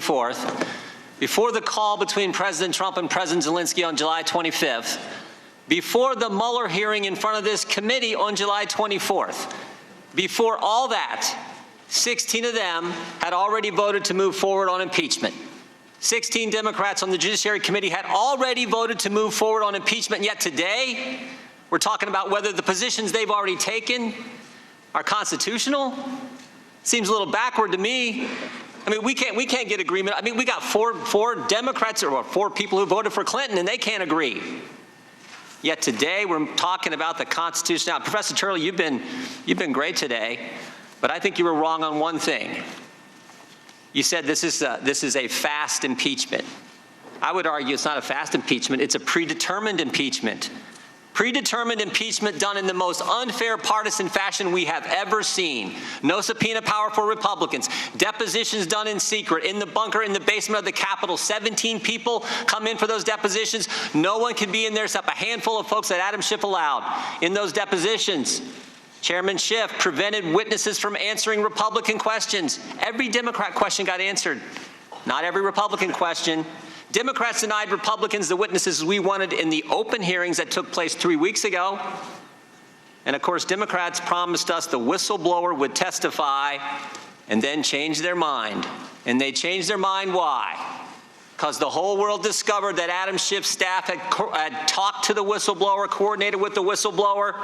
24th, before the call between President Trump and President Zelensky on July 25th, before the Mueller hearing in front of this committee on July 24th, before all that, 16 of them had already voted to move forward on impeachment. 16 Democrats on the Judiciary Committee had already voted to move forward on impeachment, yet today we're talking about whether the positions they've already taken are constitutional. Seems a little backward to me. I mean, we can't get agreement. I mean, we got four Democrats or four people who voted for Clinton, and they can't agree. Yet today we're talking about the Constitution. Now, Professor Turley, you've been great today, but I think you were wrong on one thing. You said this is a fast impeachment. I would argue it's not a fast impeachment. It's a predetermined impeachment. Predetermined impeachment done in the most unfair partisan fashion we have ever seen. No subpoena power for Republicans. Depositions done in secret, in the bunker, in the basement of the Capitol. 17 people come in for those depositions. No one can be in there except a handful of folks that Adam Schiff allowed in those depositions. Chairman Schiff prevented witnesses from answering Republican questions. Every Democrat question got answered. Not every Republican question. Democrats denied Republicans the witnesses we wanted in the open hearings that took place 3 weeks ago. And of course, Democrats promised us the whistleblower would testify and then change their mind. And they changed their mind. Why? Because the whole world discovered that Adam Schiff's staff had talked to the whistleblower, coordinated with the whistleblower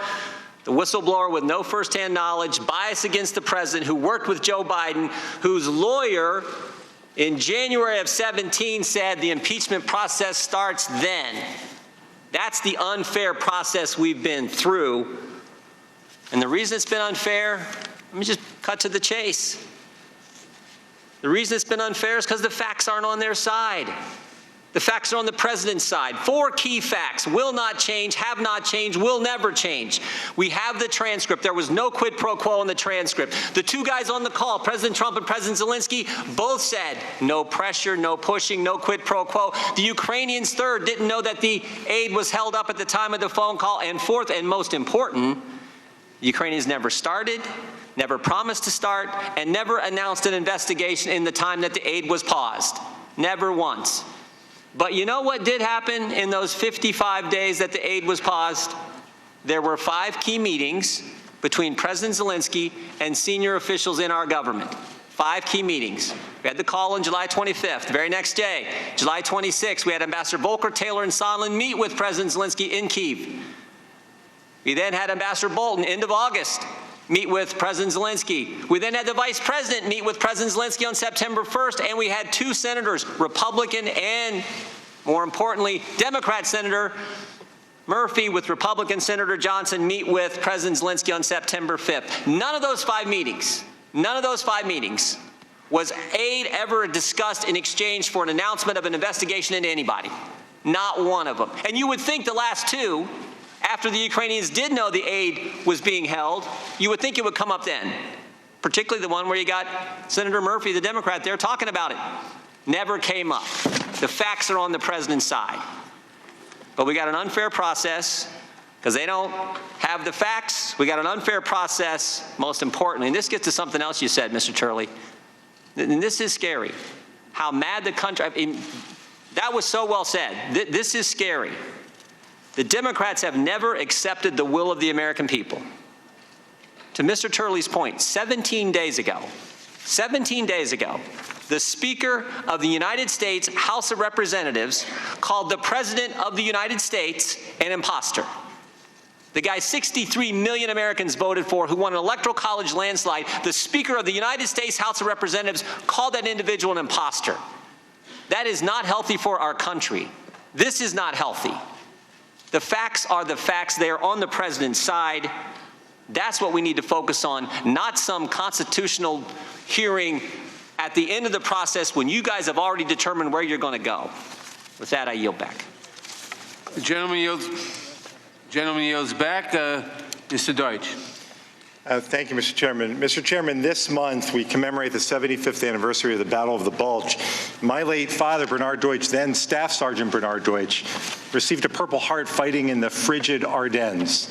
with no firsthand knowledge, bias against the president, who worked with Joe Biden, whose lawyer in January of 17 said the impeachment process starts then. That's the unfair process we've been through. And the reason it's been unfair, let me just cut to the chase. The reason it's been unfair is because the facts aren't on their side. The facts are on the president's side. 4 key facts: will not change, have not changed, will never change. We have the transcript. There was no quid pro quo in the transcript. The 2 guys on the call, President Trump and President Zelensky, both said no pressure, no pushing, no quid pro quo. The Ukrainians, third, didn't know that the aid was held up at the time of the phone call. And fourth, and most important, the Ukrainians never started, never promised to start, and never announced an investigation in the time that the aid was paused. Never once. But you know what did happen in those 55 days that the aid was paused? There were 5 key meetings between President Zelensky and senior officials in our government. 5 key meetings. We had the call on July 25th. The very next day, July 26th, we had Ambassador Volker, Taylor, and Sondland meet with President Zelensky in Kyiv. We then had Ambassador Bolton, end of August, meet with President Zelensky. We then had the Vice President meet with President Zelensky on September 1st, and we had 2 senators, Republican and, more importantly, Democrat Senator Murphy with Republican Senator Johnson meet with President Zelensky on September 5th. None of those 5 meetings was aid ever discussed in exchange for an announcement of an investigation into anybody. Not one of them. And you would think the last 2, after the Ukrainians did know the aid was being held, you would think it would come up then, particularly the one where you got Senator Murphy, the Democrat, there talking about it. Never came up. The facts are on the president's side. But we got an unfair process because they don't have the facts. We got an unfair process, most importantly. And this gets to something else you said, Mr. Turley. And this is scary. How mad the country, I mean, that was so well said. This is scary. The Democrats have never accepted the will of the American people. To Mr. Turley's point, 17 days ago, the Speaker of the United States House of Representatives called the President of the United States an imposter. The guy 63 million Americans voted for, who won an electoral college landslide, the Speaker of the United States House of Representatives called that individual an imposter. That is not healthy for our country. This is not healthy. The facts are the facts. They are on the president's side. That's what we need to focus on, not some constitutional hearing at the end of the process when you guys have already determined where you're going to go. With that, I yield back. The gentleman yields back. Mr. Deutsch. Thank you, Mr. Chairman. Mr. Chairman, this month we commemorate the 75th anniversary of the Battle of the Bulge. My late father, Bernard Deutsch, then Staff Sergeant Bernard Deutsch, received a Purple Heart fighting in the frigid Ardennes.